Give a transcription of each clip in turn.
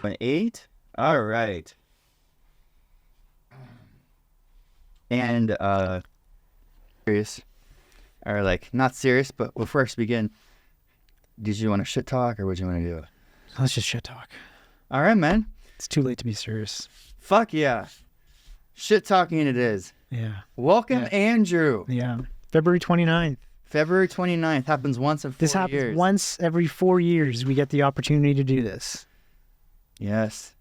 An 8? All right. And serious, or like not serious, but before I begin, did you want to shit talk or what do you want to do? Let's just shit talk. All right, man. It's too late to be serious. Fuck yeah. Shit talking it is. Yeah. Welcome, Andrew. Yeah. February 29th. February 29th happens once in 4 years. This happens once every 4 years. We get the opportunity to do this. Yes.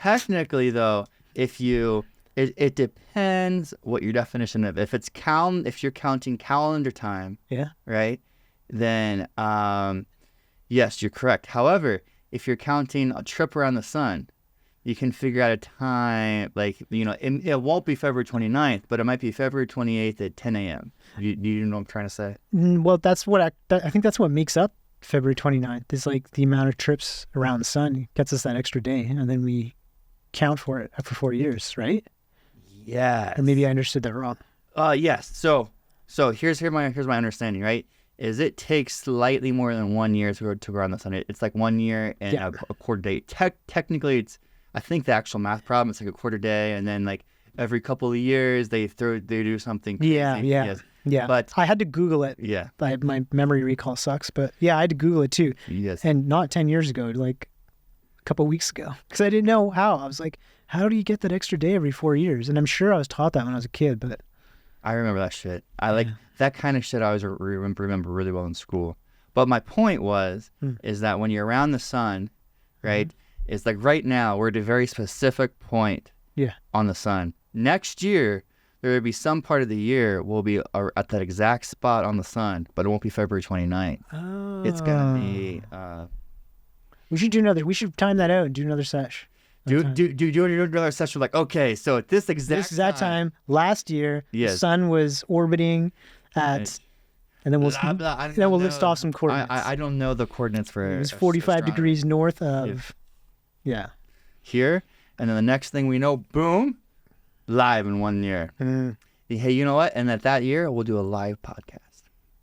Technically, though, if you, it depends what your definition of, if you're counting calendar time, Yeah. right? Then, yes, you're correct. However, if you're counting a trip around the sun, you can figure out a time, like, it won't be February 29th, but it might be February 28th at 10 a.m. Do you know what I'm trying to say? Well, that's what I think that's what makes up February 29th is like the amount of trips around the sun gets us that extra day, and then we count for it after 4 years, right? Yeah. Or maybe I understood that wrong. Yes. So here's my understanding, right? Is it takes slightly more than 1 year to go around the sun. It's like 1 year and a quarter day. Technically, it's, I think the actual math problem, it's like a quarter day, and then like every couple of years they do something crazy. Yeah. But I had to Google it. Yeah. My memory recall sucks, but yeah, I had to Google it too. Yes. And not 10 years ago, like a couple of weeks ago, because I didn't know how. I was like, how do you get that extra day every 4 years? And I'm sure I was taught that when I was a kid, but I remember that shit. I like that kind of shit. I always remember really well in school. But my point is that when you're around the sun, right? It's like right now we're at a very specific point on the sun. Next year, there will be some part of the year we'll be at that exact spot on the sun, but it won't be February 29th. Oh. It's going to be... we should do another. We should time that out and do another sesh. Do another session like, okay, so at this exact time last year, the sun was orbiting at... And then we'll list off some coordinates. I don't know the coordinates for... It was 45 degrees north of... Yeah. Here, and then the next thing we know, boom, live in 1 year. Hey, you know what? And that year, we'll do a live podcast.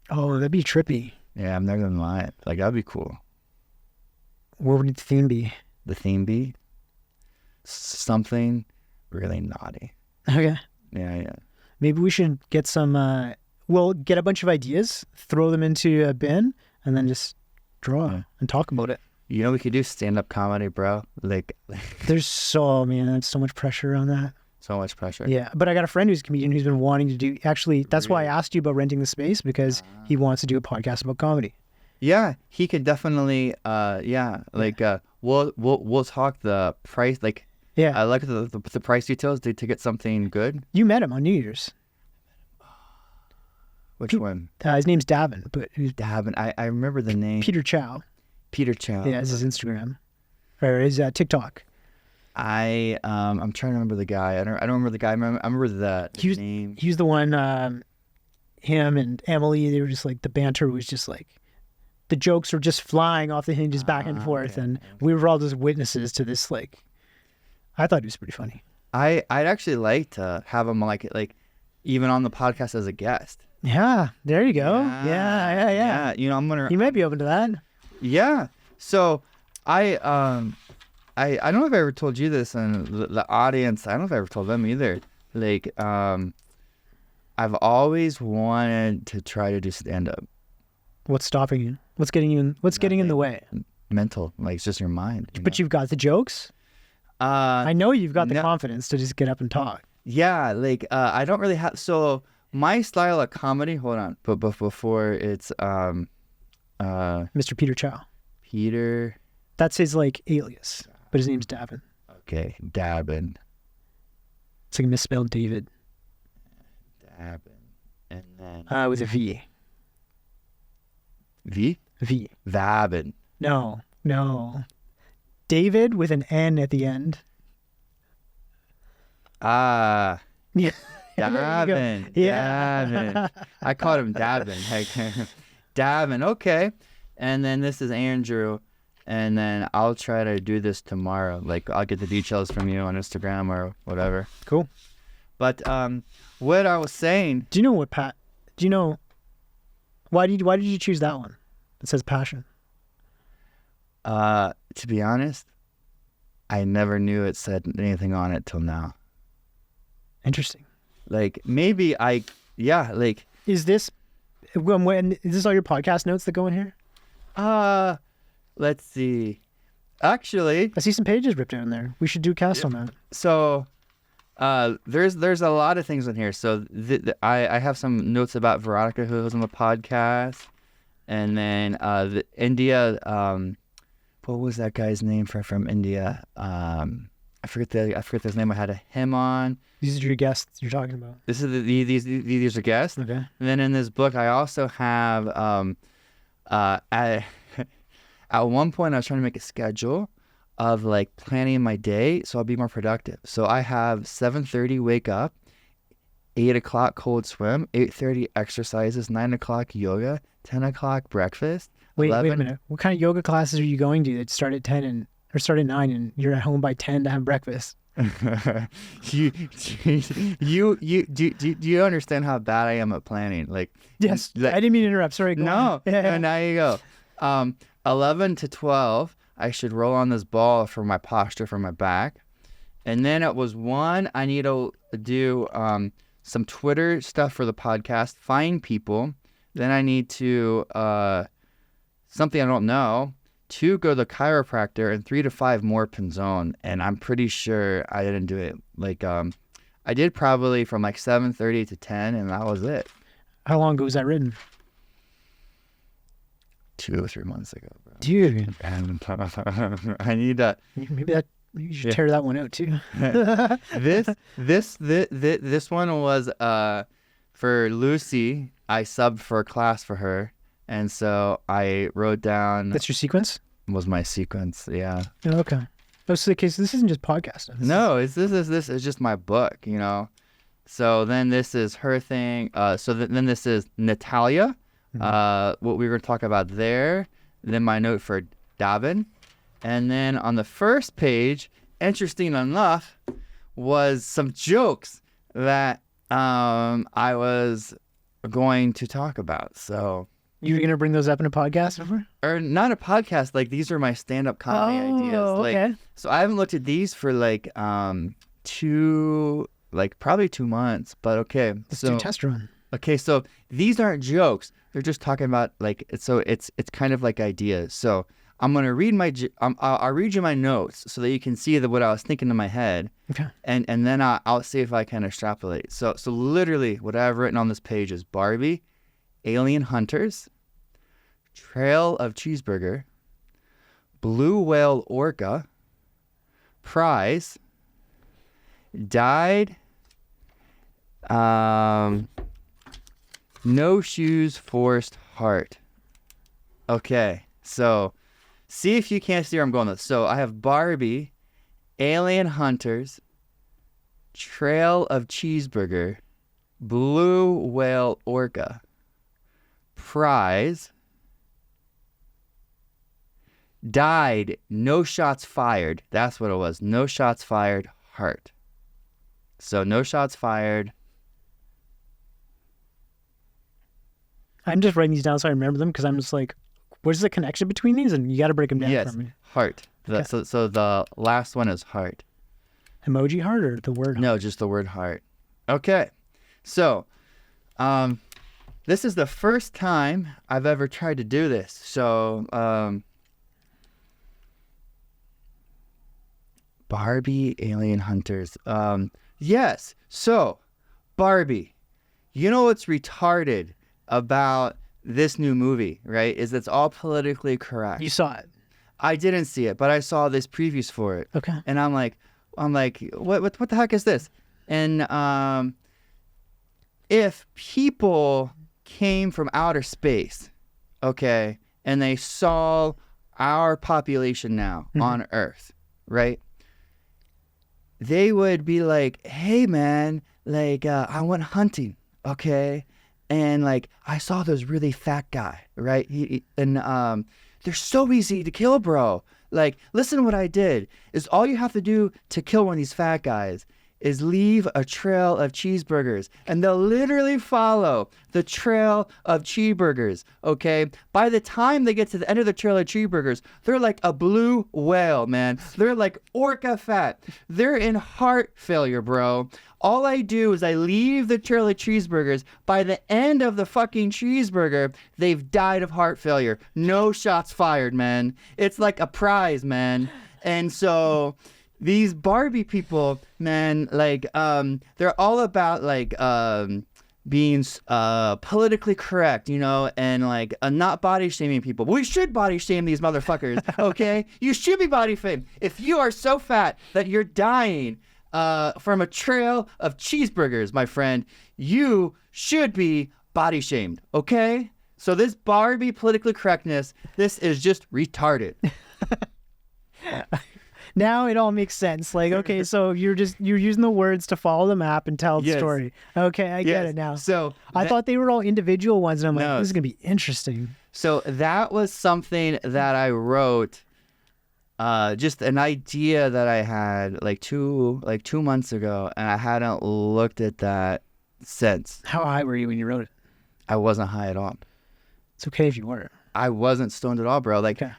Oh, that'd be trippy. Yeah, I'm not going to lie. Like, that'd be cool. What would the theme be? The theme be? Something really naughty. Okay. Yeah. Maybe we should get some... we'll get a bunch of ideas, throw them into a bin, and then just draw and talk about it. You know, we could do stand-up comedy, bro. Like, there's so much pressure on that. So much pressure. Yeah, but I got a friend who's a comedian who's been wanting to do. Actually, that's why I asked you about renting the space, because he wants to do a podcast about comedy. Yeah, he could definitely. We'll talk the price. Like, I like the price details to get something good. You met him on New Year's. Which one? His name's Davin, but Davin. I remember the name. Peter Chow. Peter Chow. Yeah, it's his Instagram or his TikTok. I'm trying to remember the guy. I don't remember the guy. I remember the name. He was the one. Him and Emily. They were just like, the banter was just like, the jokes were just flying off the hinges back and forth, and we were all just witnesses to this. Like, I thought it was pretty funny. I'd actually like to have him like even on the podcast as a guest. Yeah, there you go. Yeah. You know, I'm gonna. He might be open to that. Yeah. So I don't know if I ever told you this, and the audience, I don't know if I ever told them either. Like, I've always wanted to try to do stand-up. What's stopping you? What's getting in the way? Mental, like it's just your mind. But you've got the jokes. I know you've got the confidence to just get up and talk. Yeah, like I don't really have. So my style of comedy. Hold on, but before it's Mr. Peter Chow. Peter. That's his like alias, but his name's Davin. Okay, Davin. It's like misspelled David. Davin, and then with a V. V. Davin. No. David with an N at the end. Yeah. Davin. Yeah. Davin. I called him Davin. Davin. Okay. And then this is Andrew. And then I'll try to do this tomorrow. Like, I'll get the details from you on Instagram or whatever. Cool. But what I was saying. Do you know why did you choose that one? It says passion. To be honest, I never knew it said anything on it till now. Interesting. Like maybe like. Is this is this all your podcast notes that go in here? Let's see. Actually, I see some pages ripped out in there. We should do a cast on that. So, there's a lot of things in here. So I have some notes about Veronica, who was on the podcast, and then the India. What was that guy's name from India? I forget his name. I had him on. These are your guests you're talking about. This is these are guests. Okay. And then in this book, I also have at one point I was trying to make a schedule of like planning my day so I'll be more productive. So I have 7:30 wake up, 8 o'clock cold swim, 8:30 exercises, 9 o'clock yoga, 10 o'clock breakfast. Wait 11... a minute. What kind of yoga classes are you going to that start at 10 or start at 9 and you're at home by 10 to have breakfast? Do you understand how bad I am at planning? Like, yes, like, I didn't mean to interrupt. Sorry. No, now you go. 11 to 12, I should roll on this ball for my posture for my back. And then it was 1, I need to do some Twitter stuff for the podcast, find people. Then I need to, something I don't know, 2, go to the chiropractor, and 3 to 5 more Pinzon. And I'm pretty sure I didn't do it. Like, I did probably from like 7:30 to 10, and that was it. How long ago was that written? 2 or 3 months ago, bro. Dude. I need to. Maybe you should tear that one out too. This one was for Lucy. I subbed for a class for her, and so I wrote down. That's your sequence? Was my sequence, yeah. Oh, okay. Oh, so this isn't just podcast stuff. No, this is just my book, you know. So then this is her thing. Then this is Natalia. What we were talking about there. Then my note for Davin. And then on the first page, interesting enough, was some jokes that I was going to talk about. So you were going to bring those up in a podcast? Or not a podcast. Like, these are my stand-up comedy ideas. Like, okay. So I haven't looked at these for like probably 2 months. But okay. Let's do a test run. Okay, so these aren't jokes. They're just talking about like it's kind of like ideas. So I'm gonna read I'll read you my notes so that you can see what I was thinking in my head. Okay. And then I'll see if I can extrapolate. So literally what I've written on this page is Barbie, Alien Hunters, Trail of Cheeseburger, Blue Whale Orca, Prize, Died, No Shoes Forced Heart. Okay, so see if you can't see where I'm going with this. So I have Barbie, Alien Hunters, Trail of Cheeseburger, Blue Whale Orca, Prize, Died, No Shots Fired. That's what it was. No Shots Fired, Heart. So no shots fired. I'm just writing these down so I remember them because I'm just like, what's the connection between these? And you got to break them down for me. Heart. Okay. So the last one is heart. Emoji heart or the word heart? No, just the word heart. Okay. So, this is the first time I've ever tried to do this. So, Barbie, Alien Hunters. Yes. So, Barbie. You know what's retarded about this new movie, right? Is it's all politically correct. You saw it. I didn't see it, but I saw this previews for it. Okay. And I'm like, what the heck is this? And if people came from outer space, okay, and they saw our population now on Earth, right? They would be like, hey man, like I went hunting, okay? And like I saw this really fat guy, right? They're so easy to kill, bro. Like, listen to what I did. Is all you have to do to kill one of these fat guys is leave a trail of cheeseburgers. And they'll literally follow the trail of cheeseburgers, okay? By the time they get to the end of the trail of cheeseburgers, they're like a blue whale, man. They're like orca fat. They're in heart failure, bro. All I do is I leave the trail of cheeseburgers. By the end of the fucking cheeseburger, they've died of heart failure. No shots fired, man. It's like a prize, man. And so these Barbie people, man, like, they're all about like being politically correct, you know, and like not body shaming people. We should body shame these motherfuckers, okay? You should be body shamed. If you are so fat that you're dying from a trail of cheeseburgers, my friend, you should be body shamed, okay? So this Barbie politically correctness, this is just retarded. Now it all makes sense. Like, okay, so you're using the words to follow the map and tell the story. Okay, I get it now. So I thought they were all individual ones, and I'm like, this is gonna be interesting. So that was something that I wrote, just an idea that I had like two months ago, and I hadn't looked at that since. How high were you when you wrote it? I wasn't high at all. It's okay if you were. I wasn't stoned at all, bro. Like, okay.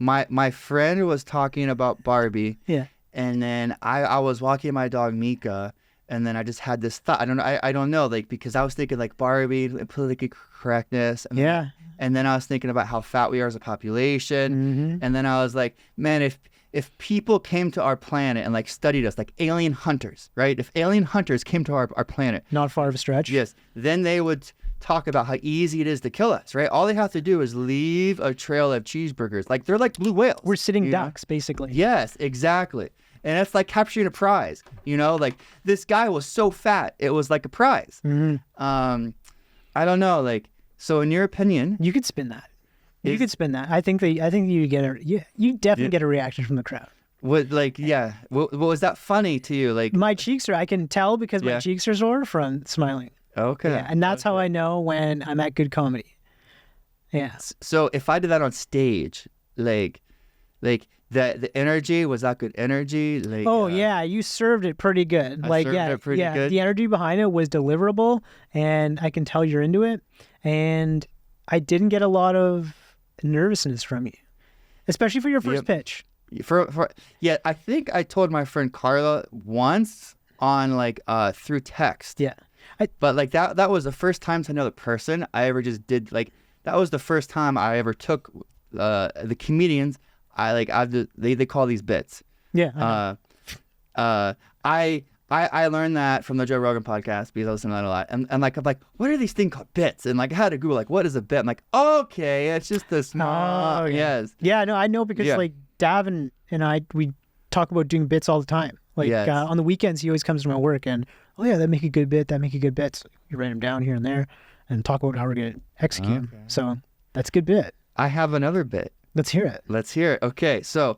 My friend was talking about Barbie. Yeah. And then I was walking my dog Mika, and then I just had this thought. I don't know, like, because I was thinking like Barbie, political correctness. And and then I was thinking about how fat we are as a population. Mm-hmm. And then I was like, man, if people came to our planet and like studied us, like alien hunters, right? If alien hunters came to our planet. Not far of a stretch. Yes. Then they would talk about how easy it is to kill us, right? All they have to do is leave a trail of cheeseburgers. Like, they're like blue whales. We're sitting ducks, basically. Yes, exactly. And it's like capturing a prize, you know? Like, this guy was so fat, it was like a prize. Mm-hmm. I don't know, like, so in your opinion... You could spin that. You could spin that. I think you get you definitely get a reaction from the crowd. What, like, yeah. What was that funny to you? Like, my cheeks I can tell because my cheeks are sore from smiling. Okay. Yeah, and that's how I know when I'm at good comedy. Yeah. So if I did that on stage, like the energy, was that good energy? Like, yeah, you served it pretty good. Good. The energy behind it was deliverable, and I can tell you're into it. And I didn't get a lot of nervousness from you, especially for your first pitch. I think I told my friend Carla once on like through text. Yeah. But like that was the first time to know the person I ever just did. Like, that was the first time I ever took the comedians. They call these bits. Yeah. I learned that from the Joe Rogan podcast because I listen to that a lot. And like, I'm like, what are these things called bits? And like, I had to Google like, what is a bit? I'm like, okay, it's just a small. Okay. Yes. Yeah. No, I know because like Davin and I, we talk about doing bits all the time. Like on the weekends, he always comes to my work and, oh yeah, that make a good bit. That make a good bit. So you write them down here and there and talk about how we're going to execute. Okay. So that's a good bit. I have another bit. Let's hear it. Okay. So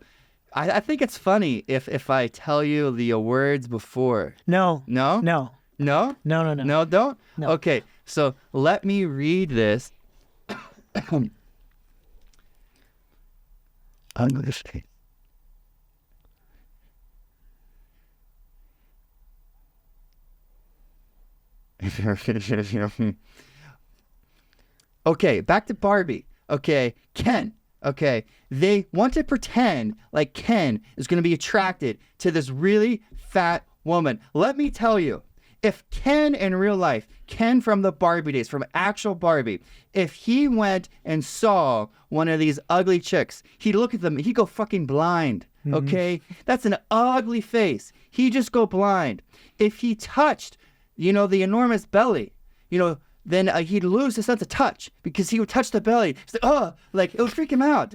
I think it's funny if I tell you the words before. No. No? No. No? No. No, don't? No. Okay. So let me read this. I'm going to say. Okay, back to Barbie. Okay, Ken. Okay, they want to pretend like Ken is going to be attracted to this really fat woman. Let me tell you, if Ken in real life, Ken from the Barbie days, from actual Barbie, if he went and saw one of these ugly chicks, he'd look at them, he'd go fucking blind. Okay, that's an ugly face. He'd just go blind. If he touched, the enormous belly, then he'd lose his sense of touch because he would touch the belly. He's like, oh, like it would freak him out.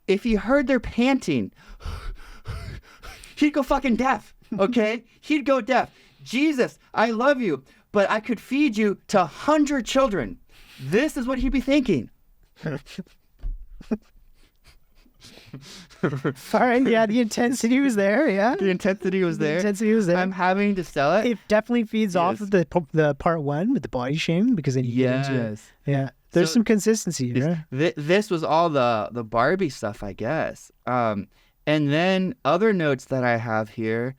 If he heard their panting, he'd go fucking deaf. Okay, he'd go deaf. Jesus, I love you, but I could feed you to 100 children. This is what he'd be thinking. All right, yeah, the intensity was there, yeah. The intensity was there. I'm having to sell it. It definitely feeds off of the part one with the body shaming because then you get into it. Yeah, there's some consistency here. This was all the Barbie stuff, I guess. And then other notes that I have here,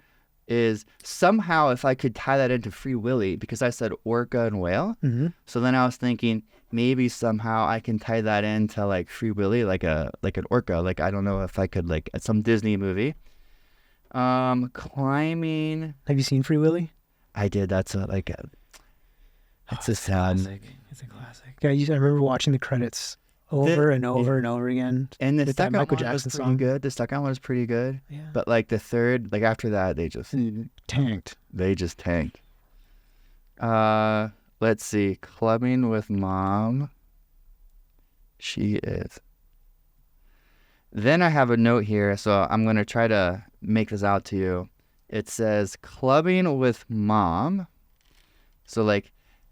is somehow if I could tie that into Free Willy, because I said orca and whale. Mm-hmm. So then I was thinking maybe somehow I can tie that into like Free Willy, like an orca. Like I don't know if I could like some Disney movie. Climbing. Have you seen Free Willy? I did. It's a sad. It's a classic. Yeah, I remember watching the credits over and over and over again. And the with that second Michael one was Jackson pretty song. good. The second one was pretty good. Yeah. But like the third, like after that, they just Tanked. They just tanked. Let's see. Clubbing with Mom. She is. Then I have a note here, so I'm going to try to make this out to you. It says clubbing with Mom. So like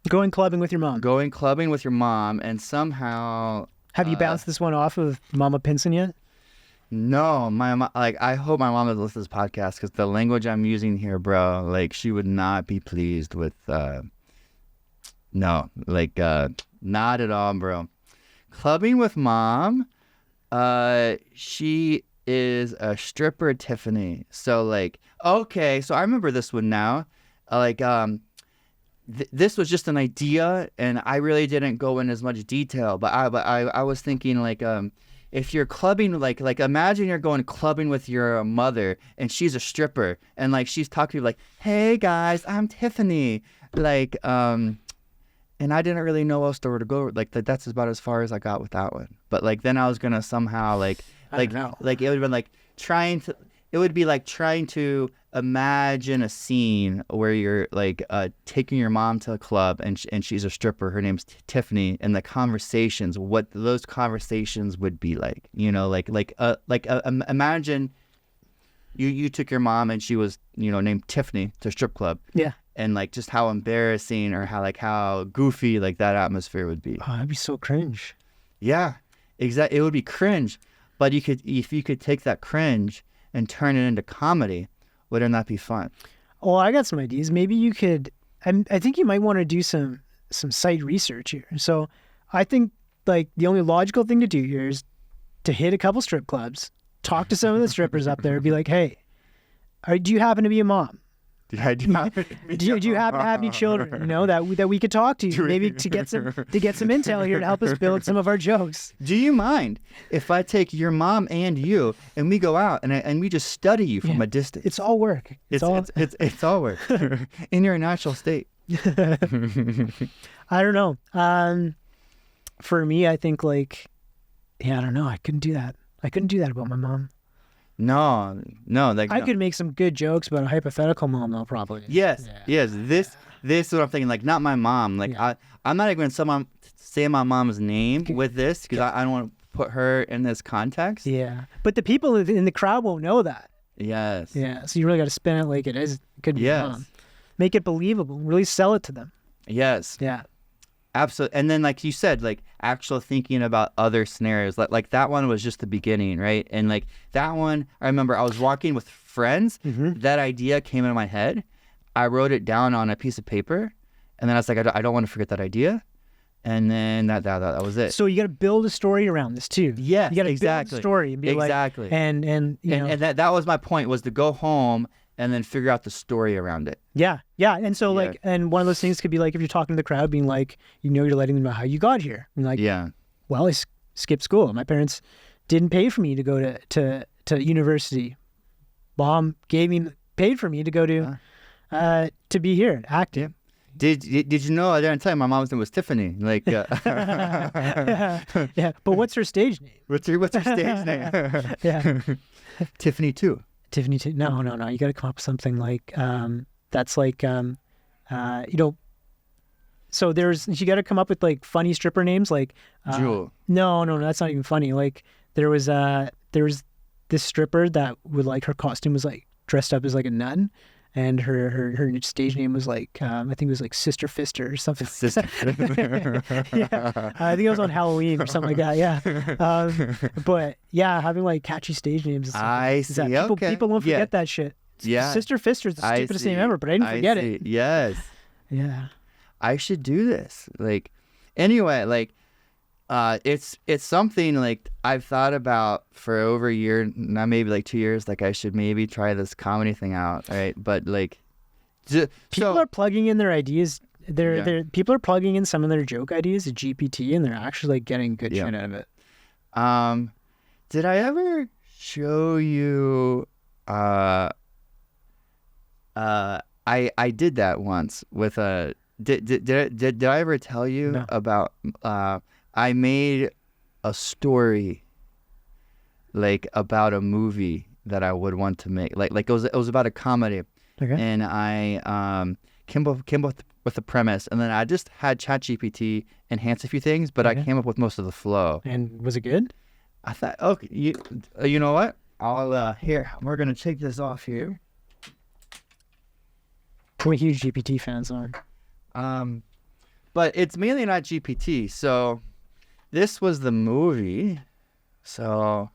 Going clubbing with your mom. going clubbing with your mom, and somehow Have you bounced this one off of Mama Pinzon yet? no, my mom, like I hope my mom doesn't listen to this podcast, because the language I'm using here, bro, like she would not be pleased with not at all, bro. Clubbing with Mom, she is a stripper, Tiffany. So like, okay, so I remember this one now. This was just an idea, and I really didn't go in as much detail. But I was thinking like, if you're clubbing, like imagine you're going clubbing with your mother, and she's a stripper, and like she's talking to you like, "Hey guys, I'm Tiffany," like and I didn't really know else where to go. Like that's about as far as I got with that one. But like then I was gonna somehow like it would have been like trying to imagine a scene where you're like taking your mom to a club, and she's a stripper. Her name's Tiffany, and the conversations, what those conversations would be like. You know, imagine you took your mom and she was named Tiffany to a strip club. Yeah. And like just how embarrassing or how goofy like that atmosphere would be. Oh, that'd be so cringe. Yeah, exactly. It would be cringe, but if you could take that cringe and turn it into comedy, wouldn't that be fun? Oh, I got some ideas. Maybe you could. I think you might want to do some site research here. So, I think like the only logical thing to do here is to hit a couple strip clubs, talk to some of the strippers up there, be like, "Hey, do you happen to be a mom? Do you happen to have any children? That we could talk to, maybe to get some intel here to help us build some of our jokes." Do you mind if I take your mom and you and we go out and we just study you from a distance? It's all work. It's all work in your natural state. I don't know. For me, I think I don't know. I couldn't do that. About my mom. No. I could make some good jokes about a hypothetical mom, though, probably. Yes. This is what I'm thinking. Like, not my mom. Like, I'm not even going to say my mom's name with this, because I don't want to put her in this context. Yeah. But the people in the crowd won't know that. Yes. Yeah. So you really got to spin it like it is. It could be mom. Make it believable. Really sell it to them. Yes. Yeah. Absolutely. And then, like you said, like actual thinking about other scenarios, like that one was just the beginning, right? And like that one, I remember I was walking with friends. Mm-hmm. That idea came in my head. I wrote it down on a piece of paper, and then I was like, I don't want to forget that idea. And then that was it. So you got to build a story around this too. Yes, you got to exactly. build a story and be exactly. and that was my point, was to go home and then figure out the story around it. Yeah. And so and one of those things could be like, if you're talking to the crowd, being like, you're letting them know how you got here. And like, well, I skipped school. My parents didn't pay for me to go to university. Mom paid for me to go to be here acting. Yeah. Did you know? I didn't tell you my mom's name was Tiffany. Like, yeah. But what's her stage name? What's her stage name? Yeah. Tiffany too. Tiffany too. No. You got to come up with something like that's like So you got to come up with like funny stripper names, like Jewel. No, that's not even funny. Like there was this stripper that would, like, her costume was like dressed up as like a nun. And her stage name was like, I think it was like Sister Fister or something. Sister. Yeah, I think it was on Halloween or something like that. Yeah, but yeah, having like catchy stage names. I see. People won't forget that shit. Yeah, Sister Fister is the stupidest name ever, but I didn't forget it. Yes. Yeah. I should do this. Like, anyway, like, It's something like I've thought about for over a year, now maybe like 2 years. Like I should maybe try this comedy thing out, right? But like, people are plugging in their ideas. People are plugging in some of their joke ideas to GPT, and they're actually like getting good shit out of it. Did I ever show you? I did that once with a. Did I ever tell you about? I made a story, like about a movie that I would want to make. Like it was about a comedy, and I came up with the premise, and then I just had ChatGPT enhance a few things, but I came up with most of the flow. And was it good? I thought, okay, you know what? I'll here. We're gonna take this off here. We're huge GPT fans, are. But it's mainly not GPT. So this was the movie. So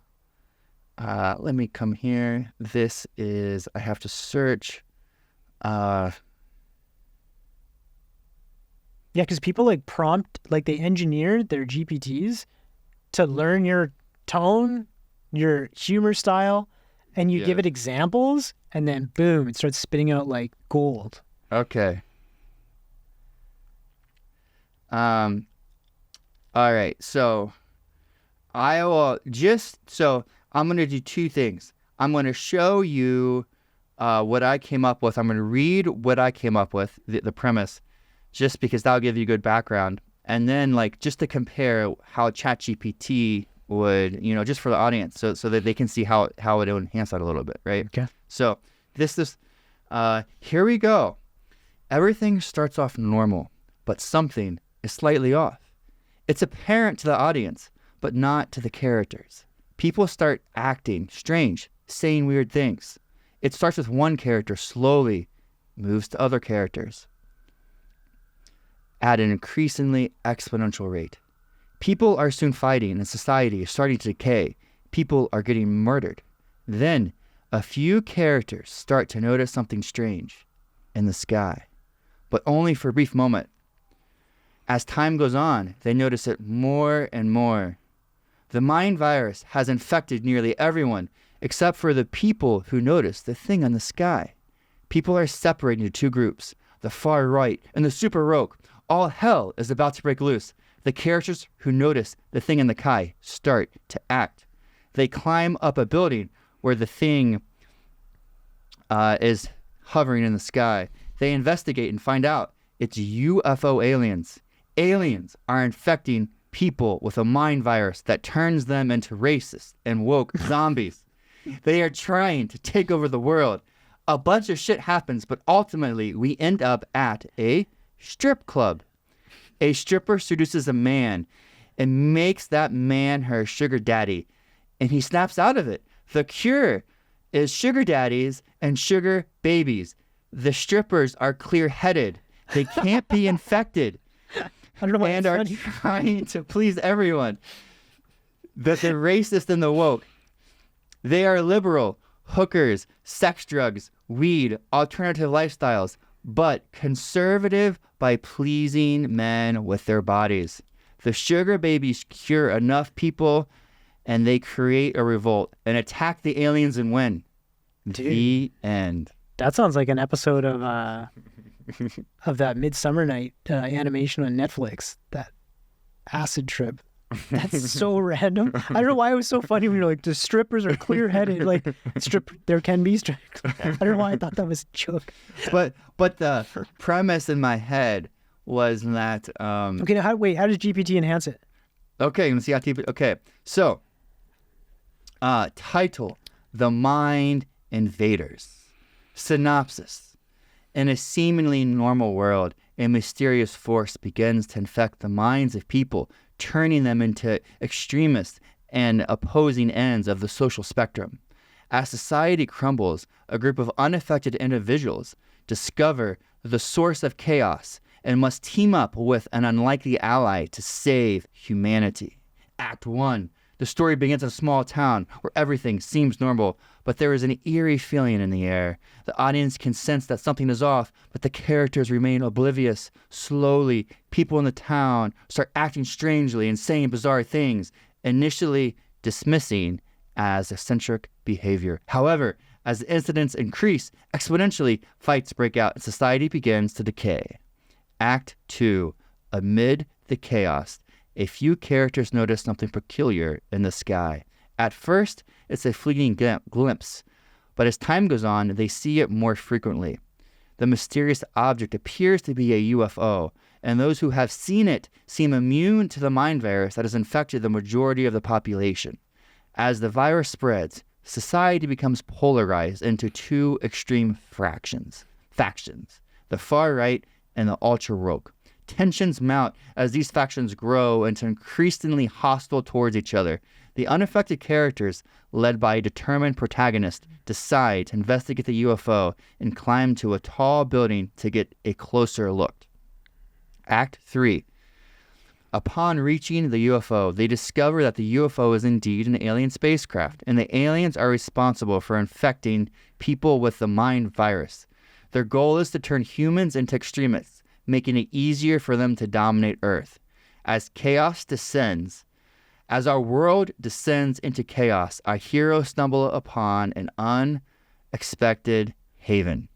let me come here. This is, I have to search. Yeah, because people like prompt, like they engineered their GPTs to learn your tone, your humor style, and you give it examples, and then boom, it starts spitting out like gold. Okay. All right. So I will I'm going to do two things. I'm going to show you what I came up with. I'm going to read what I came up with, the premise, just because that'll give you good background. And then like just to compare how ChatGPT would, just for the audience, so that they can see how it would enhance that a little bit, right? Okay. So here we go. Everything starts off normal, but something is slightly off. It's apparent to the audience, but not to the characters. People start acting strange, saying weird things. It starts with one character, slowly moves to other characters at an increasingly exponential rate. People are soon fighting, and society is starting to decay. People are getting murdered. Then a few characters start to notice something strange in the sky, but only for a brief moment. As time goes on, they notice it more and more. The mind virus has infected nearly everyone except for the people who notice the thing in the sky. People are separated into two groups, the far right and the super woke. All hell is about to break loose. The characters who notice the thing in the sky start to act. They climb up a building where the thing is hovering in the sky. They investigate and find out it's UFO aliens. Aliens are infecting people with a mind virus that turns them into racist and woke zombies. They are trying to take over the world. A bunch of shit happens, but ultimately we end up at a strip club. A stripper seduces a man and makes that man her sugar daddy, and he snaps out of it. The cure is sugar daddies and sugar babies. The strippers are clear-headed. They can't be infected. I don't know why and are trying to please everyone. But they're racist and the woke. They are liberal, hookers, sex drugs, weed, alternative lifestyles, but conservative by pleasing men with their bodies. The sugar babies cure enough people and they create a revolt and attack the aliens and win. Dude, the end. That sounds like an episode of that Midsummer Night animation on Netflix, that acid trip. That's so random. I don't know why it was so funny when you're like, the strippers are clear-headed. Like, there can be strippers. I don't know why I thought that was a joke. But the premise in my head was that... okay, now how does GPT enhance it? Okay, let's see how GPT... Okay, so, title, The Mind Invaders. Synopsis. In a seemingly normal world, a mysterious force begins to infect the minds of people, turning them into extremists and opposing ends of the social spectrum. As society crumbles, a group of unaffected individuals discover the source of chaos and must team up with an unlikely ally to save humanity. Act 1. The story begins in a small town where everything seems normal, but there is an eerie feeling in the air. The audience can sense that something is off, but the characters remain oblivious. Slowly, people in the town start acting strangely and saying bizarre things, initially dismissing as eccentric behavior. However, as the incidents increase exponentially, fights break out and society begins to decay. Act 2. Amid the chaos, a few characters notice something peculiar in the sky. At first, it's a fleeting glimpse, but as time goes on, they see it more frequently. The mysterious object appears to be a UFO, and those who have seen it seem immune to the mind virus that has infected the majority of the population. As the virus spreads, society becomes polarized into two extreme factions, the far right and the ultra-woke. Tensions mount as these factions grow into increasingly hostile towards each other. The unaffected characters, led by a determined protagonist, decide to investigate the UFO and climb to a tall building to get a closer look. Act 3. Upon reaching the UFO, they discover that the UFO is indeed an alien spacecraft, and the aliens are responsible for infecting people with the mind virus. Their goal is to turn humans into extremists, making it easier for them to dominate Earth. As our world descends into chaos, our heroes stumble upon an unexpected haven,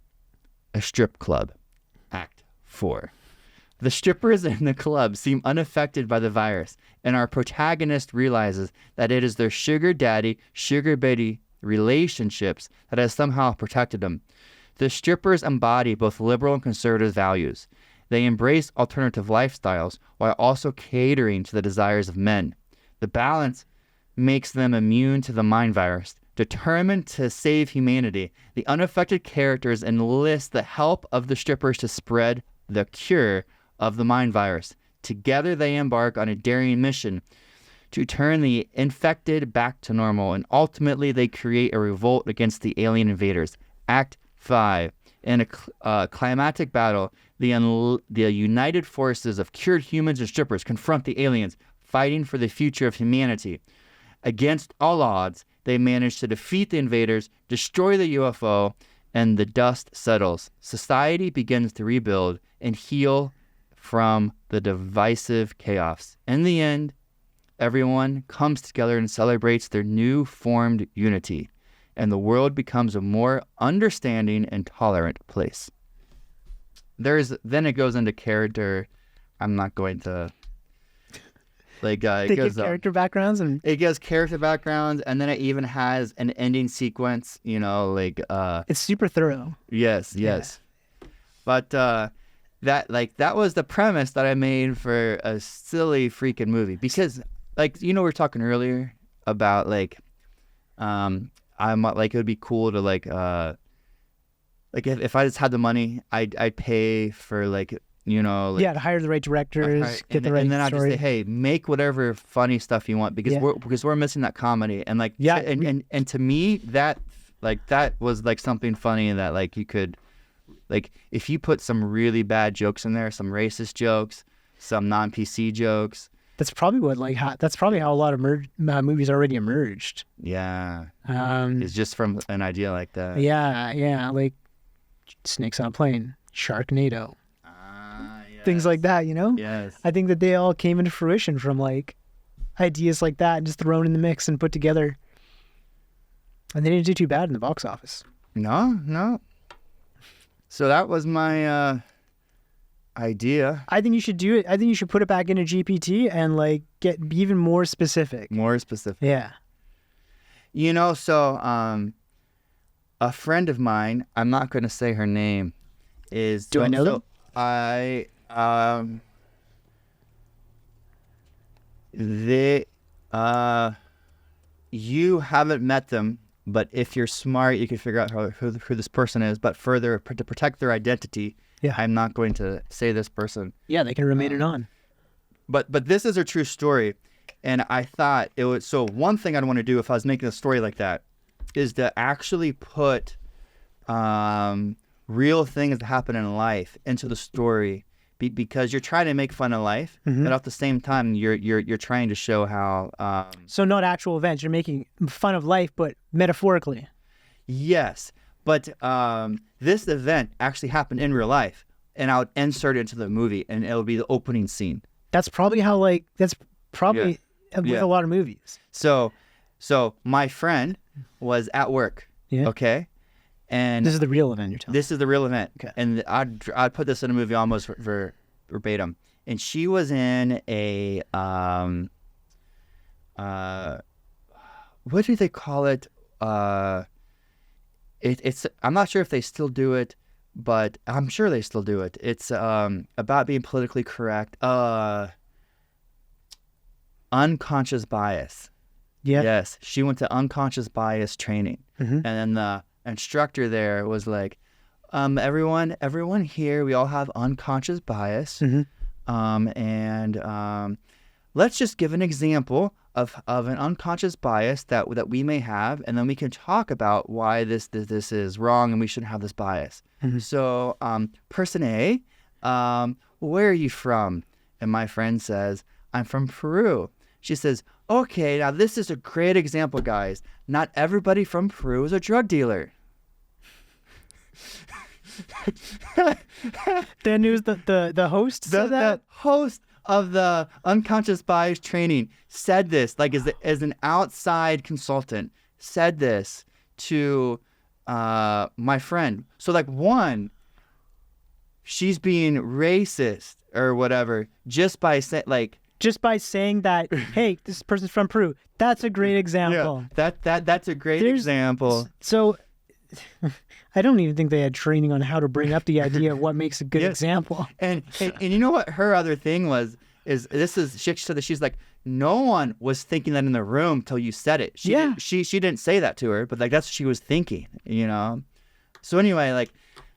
a strip club. Act 4. The strippers in the club seem unaffected by the virus, and our protagonist realizes that it is their sugar daddy, sugar baby relationships that has somehow protected them. The strippers embody both liberal and conservative values. They embrace alternative lifestyles while also catering to the desires of men. The balance makes them immune to the mind virus. Determined to save humanity, the unaffected characters enlist the help of the strippers to spread the cure of the mind virus. Together they embark on a daring mission to turn the infected back to normal, and ultimately they create a revolt against the alien invaders. Act 5. In a climatic battle, the united forces of cured humans and strippers confront the aliens, fighting for the future of humanity. Against all odds, they manage to defeat the invaders, destroy the UFO, and the dust settles. Society begins to rebuild and heal from the divisive chaos. In the end, everyone comes together and celebrates their new formed unity, and the world becomes a more understanding and tolerant place. Then it goes into character. I'm not going to it goes character backgrounds, and it gives character backgrounds, and then it even has an ending sequence. it's super thorough. Yes. Yeah. But that was the premise that I made for a silly freaking movie, because we were talking earlier about I'm it would be cool to if I just had the money, I'd pay for to hire the right directors, get the right and then I'd just story. say, hey, make whatever funny stuff you want, because we're missing that comedy, and and to me that was something funny that you could if you put some really bad jokes in there, some racist jokes, some non-PC jokes. That's probably that's probably how a lot of movies already emerged. Yeah. It's just from an idea like that. Yeah, like Snakes on a Plane, Sharknado. Yes. Things like that, Yes. I think that they all came into fruition from ideas like that, and just thrown in the mix and put together. And they didn't do too bad in the box office. No. So that was my idea. I think you should do it. I think you should put it back into GPT and get even more specific. More specific. Yeah. So a friend of mine, I'm not going to say her name, is. Do I know them? You haven't met them, but if you're smart, you can figure out who this person is. But further, to protect their identity, I'm not going to say this person. Yeah, they can remain it on. But this is a true story, and I thought it was. So one thing I'd want to do if I was making a story like that is to actually put real things that happen in life into the story, because you're trying to make fun of life, but at the same time, you're trying to show how. So not actual events. You're making fun of life, but metaphorically. Yes, but this event actually happened in real life, and I would insert it into the movie, and it'll be the opening scene. That's probably how with a lot of movies. So my friend was at work. Yeah. Okay. And this is the real event you're telling me. This is the real event. Okay. And I'd put this in a movie almost verbatim. And she was in a what do they call it? It's I'm not sure if they still do it, but I'm sure they still do it. It's about being politically correct. Unconscious bias. Yeah. Yes. She went to unconscious bias training. And then the instructor there was like, everyone here, we all have unconscious bias. And let's just give an example of an unconscious bias that we may have, and then we can talk about why this is wrong and we shouldn't have this bias. So person A, where are you from? And my friend says, I'm from Peru. She says, okay, now this is a great example, guys. Not everybody from Peru is a drug dealer. Then it was the host said that? The host of the unconscious bias training said this, like as an outside consultant, said this to my friend. So like one, she's being racist or whatever just by saying that, hey, this person's from Peru. That's a great example. Yeah, that's a great example. So I don't even think they had training on how to bring up the idea of what makes a good example. And you know what her other thing she said that she's like, no one was thinking that in the room till you said it. She didn't say that to her, but like that's what she was thinking, you know? So anyway,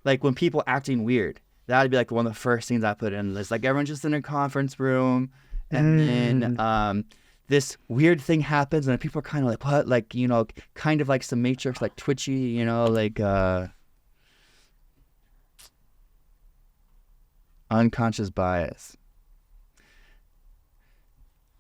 like when people acting weird, that'd be like one of the first things I put in. It's like everyone's just in a conference room, and then this weird thing happens, and people are kind of like, what? Like, you know, kind of like some Matrix, like twitchy, you know, like unconscious bias.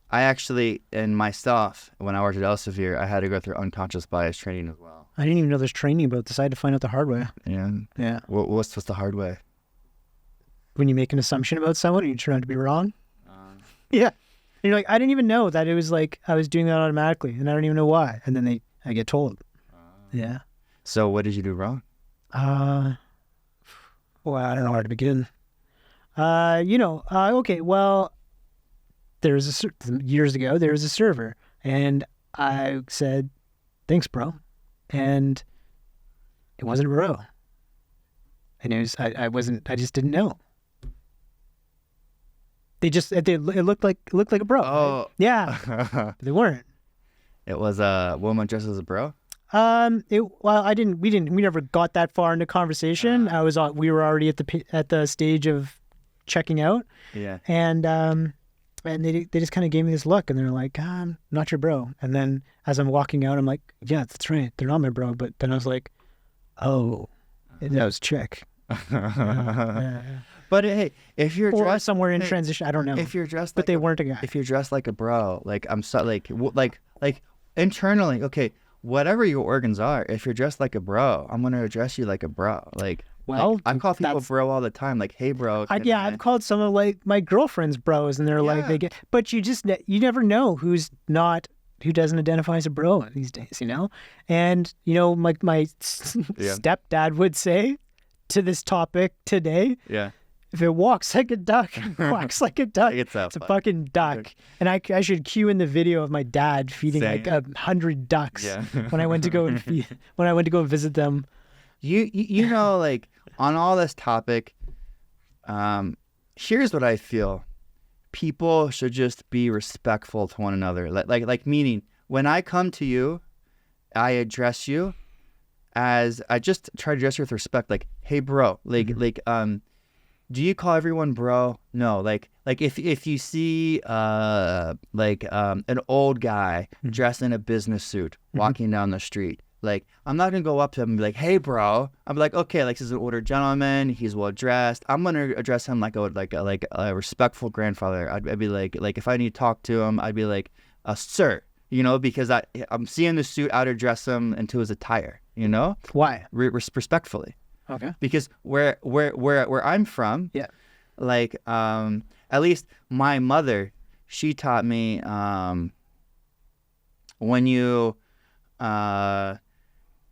I actually, in myself, when I worked at Elsevier, I had to go through unconscious bias training as well. I didn't even know there's training about this. I had to find out the hard way. Yeah. What's the hard way? When you make an assumption about someone and you turn out to be wrong. Yeah. And you're like, I didn't even know that it was like I was doing that automatically, and I don't even know why. And then I get told. Yeah. So what did you do wrong? Well, I don't know where to begin. Okay, well, years ago, there was a server, and I said, thanks, bro. And it wasn't a bro. And I just didn't know. It looked like a bro. Oh. Right? Yeah. But they weren't. It was a woman dressed as a bro? We never got that far into conversation. We were already at the stage of checking out. Yeah. And they just kind of gave me this look, and they're like, I'm not your bro. And then as I'm walking out, I'm like, yeah, that's right. They're not my bro. But then I was like, oh, that was chick. Yeah. But hey, if you're dressed somewhere in transition, I don't know. If you're dressed, but they weren't a guy. If you're dressed like a bro, like I'm so like internally, okay, whatever your organs are, if you're dressed like a bro, I'm gonna address you like a bro. I call people bro all the time. Like, hey, bro. I've called some of like my girlfriend's bros, and they're like, but you never know who doesn't identify as a bro these days, you know. And you know, my stepdad would say to this topic today. Yeah. If it walks like a duck, it quacks like a duck. It's a fucking duck. And I should cue in the video of my dad feeding like 100 ducks when I went to go and visit them. You know, like on all this topic, here's what I feel: people should just be respectful to one another. Like meaning, when I come to you, I address you as I just try to address you with respect. Like, hey, bro. Do you call everyone bro? No, like if you see an old guy dressed in a business suit walking down the street, Like, I'm not gonna go up to him and be like, "Hey, bro." I'm like, "Okay, like, this is an older gentleman. He's well dressed. I'm gonna address him like a respectful grandfather. I'd be like if I need to talk to him, I'd be like, sir, because I'm seeing the suit. I'd address him into his attire, Why? Respectfully, Okay. because where I'm from, Yeah. like, at least my mother, she taught me, when you are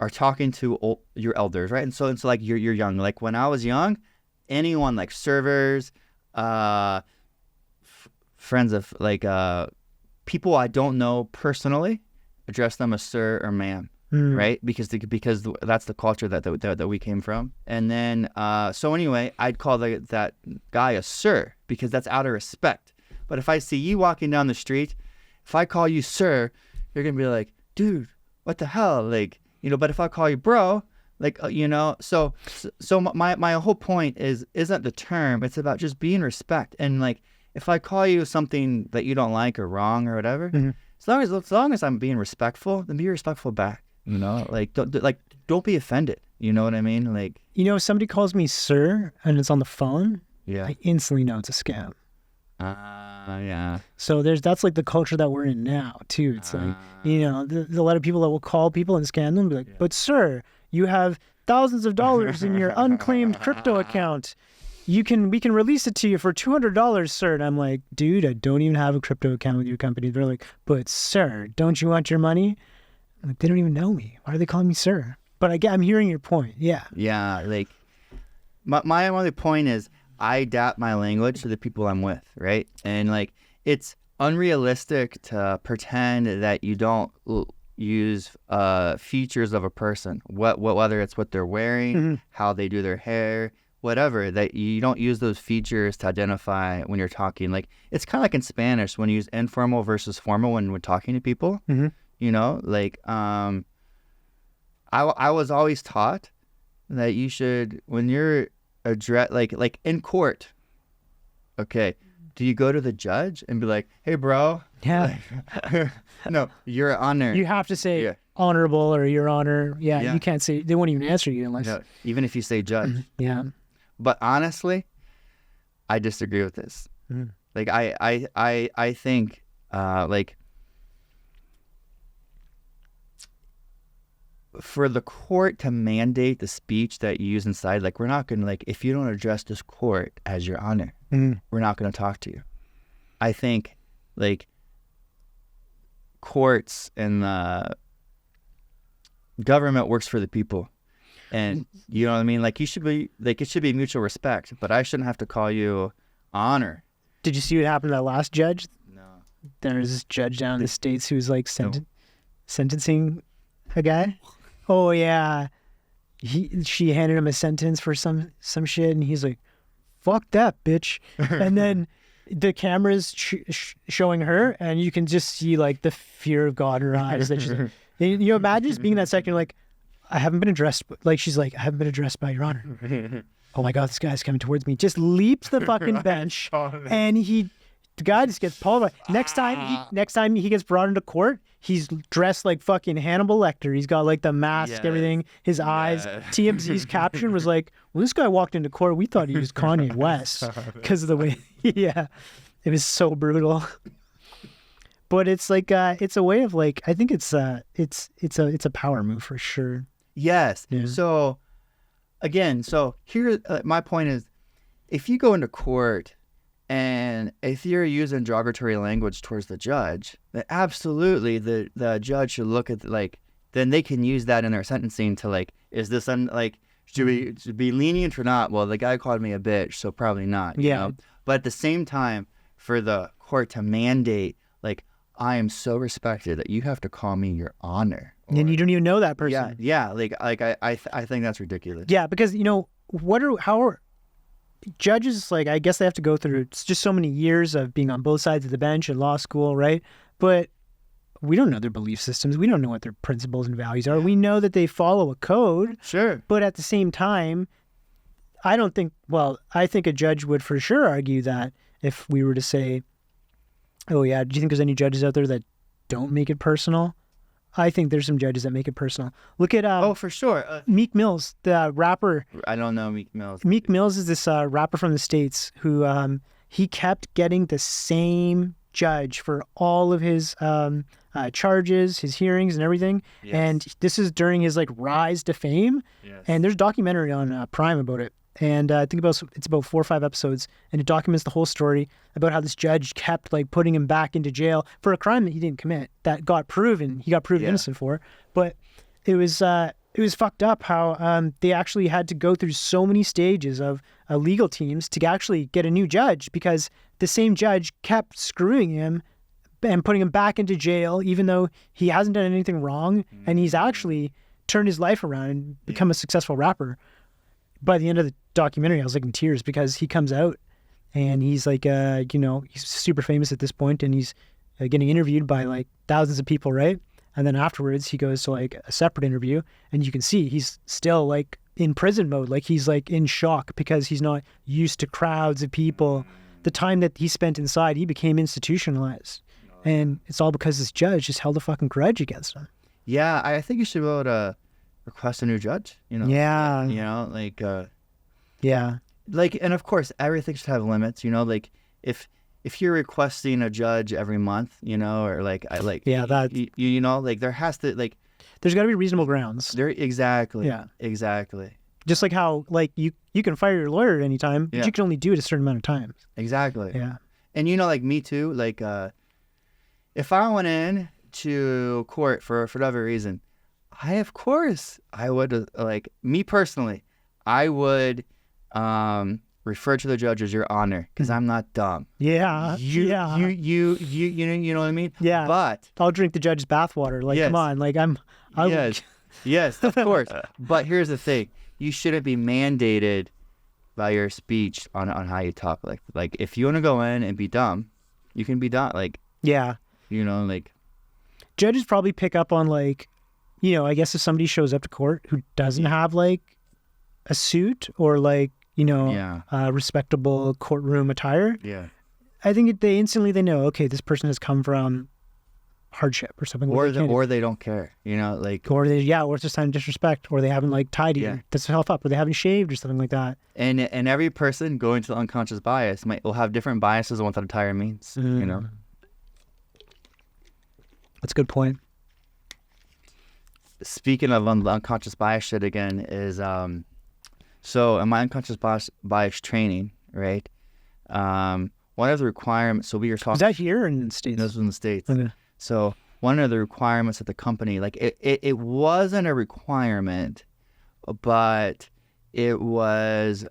talking to your elders, right? And so like you're young. Like when I was young, anyone like servers, friends of like people I don't know personally, address them as sir or ma'am, right? Because that's the culture that we came from. And then so anyway, I'd call that guy a sir because that's out of respect. But if I see you walking down the street, if I call you sir, you're gonna be like, dude, what the hell, like. But if I call you bro, like, so my whole point isn't the term. It's about just being respect. And like, if I call you something that you don't like or wrong or whatever, as long as I'm being respectful, then be respectful back. Like don't be offended. You know what I mean? Like, if somebody calls me sir and it's on the phone, yeah, I instantly know it's a scam. Yeah. So that's like the culture that we're in now too. It's like, there's a lot of people that will call people and scam them and be like, but sir, you have thousands of dollars in your unclaimed crypto account. We can release it to you for $200, sir. And I'm like, dude, I don't even have a crypto account with your company. They're like, but sir, don't you want your money? I'm like, they don't even know me. Why are they calling me sir? But I'm hearing your point. Yeah. Yeah. Like my only point is, I adapt my language to the people I'm with, right? And like, it's unrealistic to pretend that you don't use features of a person, whether it's what they're wearing, how they do their hair, whatever, that you don't use those features to identify when you're talking. Like, it's kind of like in Spanish when you use informal versus formal when we're talking to people. Like, I was always taught that you should, when you're address like in court, okay, do you go to the judge and be like, hey bro, yeah, like, no, your honor, you have to say honorable or your honor. You can't say, they won't even answer you unless even if you say judge. But honestly, I disagree with this. Like I think like for the court to mandate the speech that you use inside, like, we're not going to, like, if you don't address this court as your honor, we're not going to talk to you. I think, like, courts and the government works for the people. And, you know what I mean? Like, you should be, like, it should be mutual respect, but I shouldn't have to call you honor. Did you see what happened to that last judge? No. There was this judge down in the States who was, like, sentencing a guy. Oh yeah, she handed him a sentence for some shit, and he's like, "Fuck that bitch," and then the camera's showing her, and you can just see like the fear of God in her eyes. That she's like, you imagine just being in that second, like, I haven't been addressed. Like, she's like, I haven't been addressed by your honor. Oh my God, this guy's coming towards me. Just leaps the fucking bench, and the guy just gets polarized. Next time he gets brought into court, he's dressed like fucking Hannibal Lecter. He's got like the mask, everything, his eyes. TMZ's caption was like, when this guy walked into court, we thought he was Kanye West because of the way, it was so brutal. But it's like, it's a way of like, I think it's a power move for sure. Yes. Yeah. So again, here, my point is, if you go into court and if you're using derogatory language towards the judge, then absolutely the judge should look at, like, then they can use that in their sentencing to, like, is this should we be lenient or not? Well, the guy called me a bitch, so probably not. You know? But at the same time, for the court to mandate, like, I am so respected that you have to call me your honor. And you don't even know that person. Yeah. Like I think that's ridiculous. Yeah, because how are judges, like, I guess they have to go through just so many years of being on both sides of the bench in law school, right? But we don't know their belief systems. We don't know what their principles and values are. We know that they follow a code. Sure. But at the same time, I think a judge would for sure argue that if we were to say, oh yeah, do you think there's any judges out there that don't make it personal? I think there's some judges that make it personal. Look at Oh, for sure. Meek Mills, the rapper. I don't know Meek Mills. Meek Mills is this rapper from the States who he kept getting the same judge for all of his charges, his hearings, and everything. Yes. And this is during his like rise to fame. Yes. And there's a documentary on Prime about it. And I think it's about 4 or 5 episodes, and it documents the whole story about how this judge kept like putting him back into jail for a crime that he didn't commit, that got proven innocent for. But it was fucked up how they actually had to go through so many stages of legal teams to actually get a new judge, because the same judge kept screwing him and putting him back into jail, even though he hasn't done anything wrong, and he's actually turned his life around and become a successful rapper. By the end of the documentary, I was like in tears, because he comes out and he's like, he's super famous at this point, and he's getting interviewed by like thousands of people, right? And then afterwards, he goes to like a separate interview, and you can see he's still like in prison mode. Like he's like in shock because he's not used to crowds of people. The time that he spent inside, he became institutionalized. And it's all because this judge just held a fucking grudge against him. Yeah, I think you should be able to request a new judge, Yeah. Yeah. Like, and of course, everything should have limits, like if you're requesting a judge every month, or like, there has to, like, there's got to be reasonable grounds. Exactly. Yeah. Exactly. Just like how, like, you can fire your lawyer at any time, but you can only do it a certain amount of times. Exactly. Yeah. And, like me too, like, if I went in to court for whatever reason, I would, like, me personally, I would refer to the judge as Your Honor, because I'm not dumb. Yeah. You know what I mean? Yeah. But I'll drink the judge's bathwater. Like, come on. Like, yes, of course. But here's the thing: you shouldn't be mandated by your speech on how you talk. Like if you want to go in and be dumb, you can be dumb. Like, yeah, like judges probably pick up on, like, I guess if somebody shows up to court who doesn't have like a suit or like, respectable courtroom attire. Yeah. I think they instantly know, okay, this person has come from hardship or something. Or they don't care, like. Or it's just time of disrespect, or they haven't like tidied themselves up, or they haven't shaved or something like that. And every person going to the unconscious bias will have different biases on what that attire means, That's a good point. Speaking of unconscious bias shit again is, so in my unconscious bias training, right? One of the requirements, so we were talking. Is that here in the States? This was in the States. Okay. So one of the requirements of the company, like it wasn't a requirement, but it was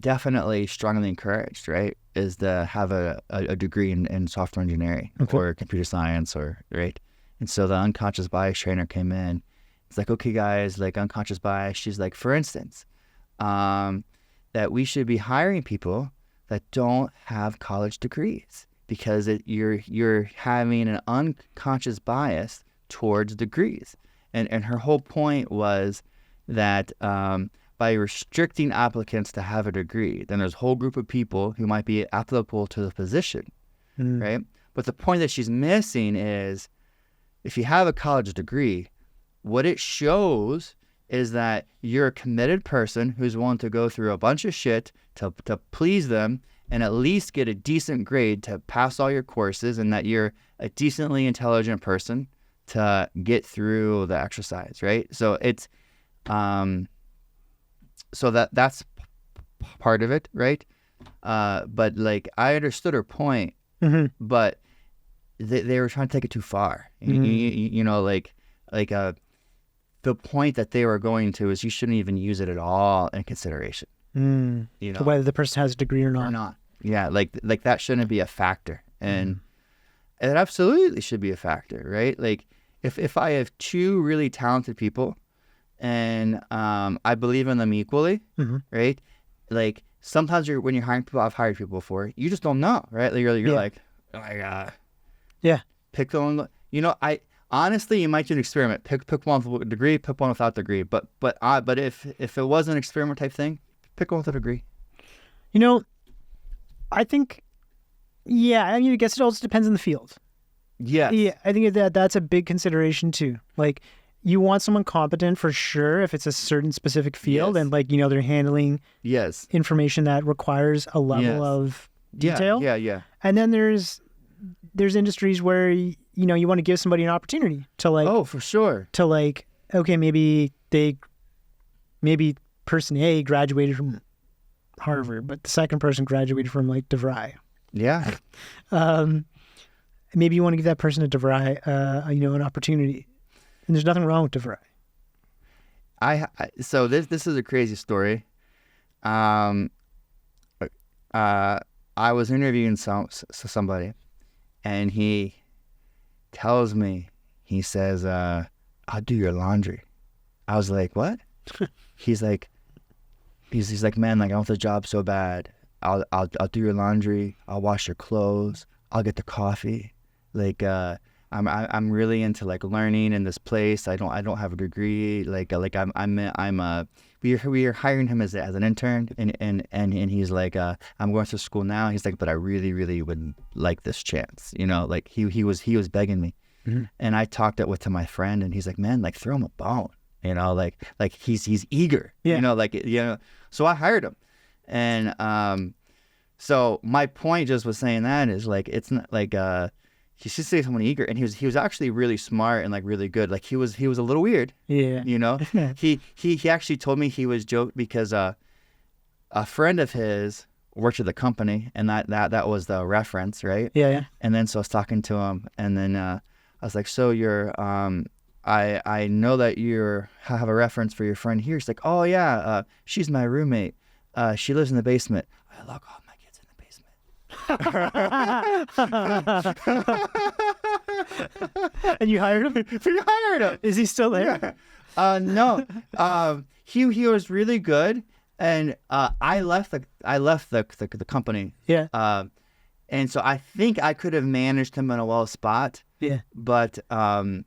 definitely strongly encouraged, right? Is to have a degree in software engineering or computer science, right? And so the unconscious bias trainer came in. It's like, okay, guys, like unconscious bias. She's like, for instance, that we should be hiring people that don't have college degrees, because you're having an unconscious bias towards degrees. And her whole point was that by restricting applicants to have a degree, then there's a whole group of people who might be applicable to the position, right? But the point that she's missing is, if you have a college degree, what it shows is that you're a committed person who's willing to go through a bunch of shit to please them and at least get a decent grade to pass all your courses, and that you're a decently intelligent person to get through the exercise, right? So it's so that's part of it, right? But like, I understood her point, but they were trying to take it too far. The point that they were going to is you shouldn't even use it at all in consideration. Whether the person has a degree or not. Yeah, like that shouldn't be a factor, and it absolutely should be a factor, right? Like if I have two really talented people, and I believe in them equally, right? Like sometimes when you're hiring people, I've hired people before, you just don't know, right? Like, you're like, oh my god, pick the one. I honestly, you might do an experiment. Pick one with a degree, pick one without degree. But if it was an experiment type thing, pick one with a degree. I think, I guess it also depends on the field. Yes. Yeah, I think that's a big consideration too. Like, you want someone competent for sure if it's a certain specific field, Yes. and like, you know, they're handling Yes. information that requires a level Yes. of detail. Yeah. And then there's industries where you know, you want to give somebody an opportunity to like, Oh, for sure. to like, okay, maybe person A graduated from Harvard, but the second person graduated from like DeVry. Yeah. Maybe you want to give that person at DeVry, you know, an opportunity. And there's nothing wrong with DeVry. So this is a crazy story. I was interviewing somebody, and he tells me, he says, "I'll do your laundry." I was like, "What?" He's like, "Man, like I want the job so bad. I'll do your laundry. I'll wash your clothes. I'll get the coffee. Like I'm really into like learning in this place. I don't have a degree. We are hiring him as an intern, and he's like, I'm going to school now. He's like, but I really would like this chance. You know, like he was begging me, and I talked it to my friend, and he's like, man, like throw him a bone. You know, like he's eager. Yeah. You know, like you know. So I hired him, and so my point just was saying that is like it's not like you should say someone eager, and he was actually really smart and like really good. Like he was a little weird. Yeah. You know, he actually told me he was joking because a friend of his worked at the company, and that was the reference, right? Yeah. And then so I was talking to him, and then I was like, so you're I know that you have a reference for your friend here. He's like, oh yeah, she's my roommate. She lives in the basement. I lock all my kids in the basement. And you hired him? You hired him. Is he still there? No. He was really good, and I left the company. Yeah. And so I think I could have managed him in a well spot. Yeah. But when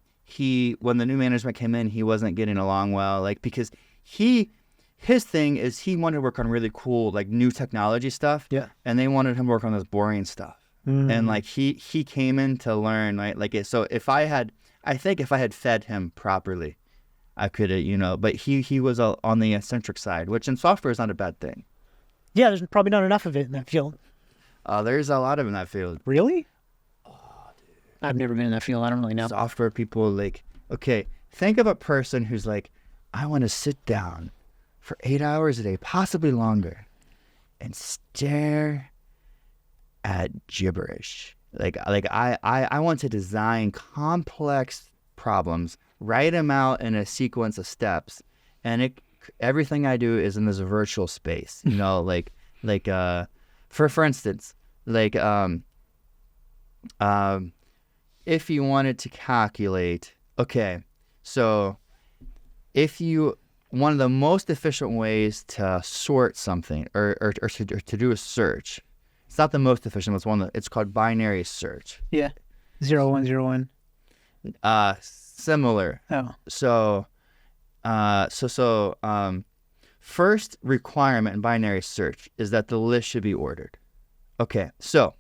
the new management came in, he wasn't getting along well, like because his thing is he wanted to work on really cool like new technology stuff. Yeah. And they wanted him to work on this boring stuff. And like he came in to learn, right? Like so if I had fed him properly, I could have, you know, but he was on the eccentric side, which in software is not a bad thing. Yeah, there's probably not enough of it in that field. There's a lot of in that field. Really? Oh, dude. I've never been in that field. I don't really know. Software people, like, okay, think of a person who's like, I want to sit down for 8 hours a day, possibly longer, and stare at gibberish. Like I want to design complex problems, write them out in a sequence of steps, and everything I do is in this virtual space. You know, for instance, like if you wanted to calculate, okay, so one of the most efficient ways to sort something or to do a search, it's not the most efficient, it's called binary search. Yeah. 0, 1, 0, 1. Similar. Oh. So first requirement in binary search is that the list should be ordered. Okay, so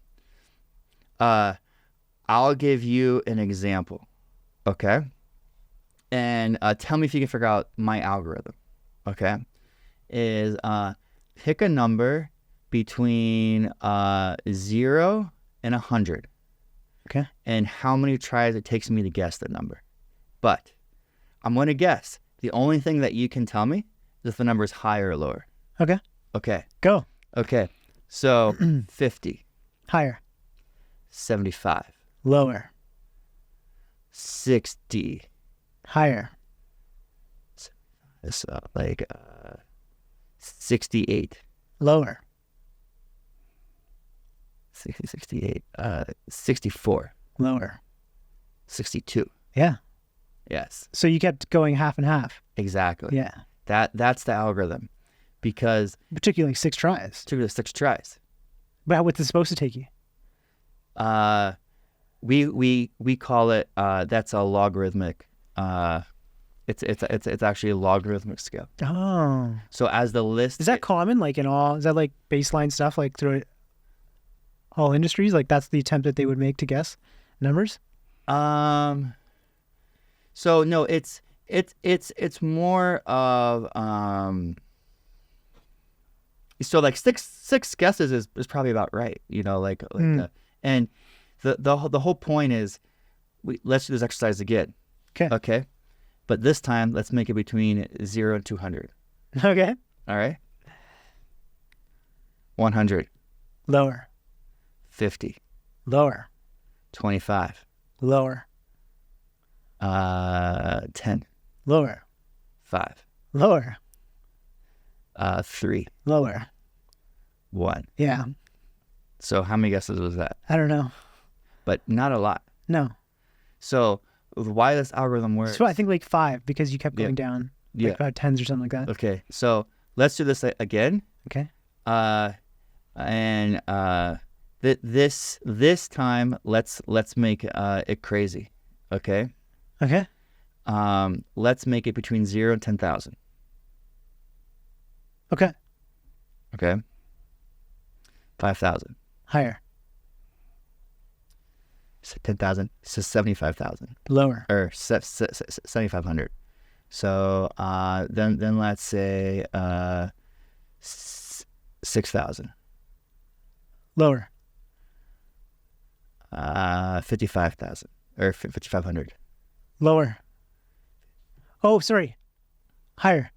I'll give you an example, okay? And tell me if you can figure out my algorithm, okay? Is pick a number between 0 and 100. Okay. And how many tries it takes me to guess the number. But I'm going to guess. The only thing that you can tell me is if the number is higher or lower. Okay. Okay. Go. Okay. So 50. Higher. 75. Lower. 60. Higher. So like 68. Lower. 68. 64. Lower. 62. Yeah. Yes. So you kept going half and half. Exactly. Yeah. That's the algorithm, because Particularly 6 tries. took it 6 tries. But what's it supposed to take you? We call it that's a logarithmic. It's actually a logarithmic scale. Oh. So as the list Is that common? Like in all? Is that like baseline stuff? Like through all industries? Like that's the attempt that they would make to guess numbers? So no, it's more of so like six guesses is probably about right, you know, and the whole point is let's do this exercise again. Okay, but this time let's make it between 0 and 200. Okay. All right. 100. Lower. 50. Lower. 25. Lower. 10. Lower. 5. Lower. 3. Lower. 1. Yeah. So how many guesses was that? I don't know. But not a lot. No. So why this algorithm works? So I think like 5 because you kept going down. Yeah. Like about 10s or something like that. Okay. So let's do this again. Okay. This time let's make it crazy. Okay. Okay. Let's make it between 0 and 10,000. Okay. Okay. 5,000. Higher. 10,000. So 75,000. Lower. Or 7,500. So then let's say 6,000. Lower. 55,000 or 5,500. Lower. Oh, sorry. Higher.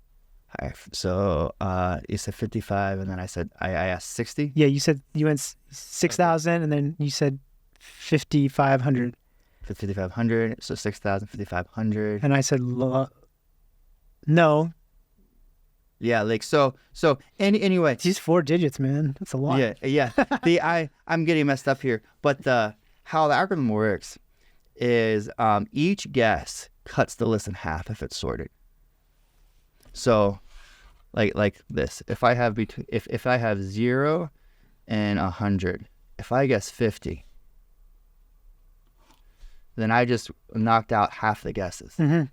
Higher. So you said 55, and then I asked 60. Yeah, you went 6,000, and then you said 5,500. 5,500. So 6,000, 5,500. And I said no. Yeah, like so. Anyway, These 4 digits, man. That's a lot. Yeah. I'm getting messed up here, but how the algorithm works is each guess cuts the list in half if it's sorted. So, like this, if I have if I have 0 and 100, if I guess 50, then I just knocked out half the guesses. Mm-hmm.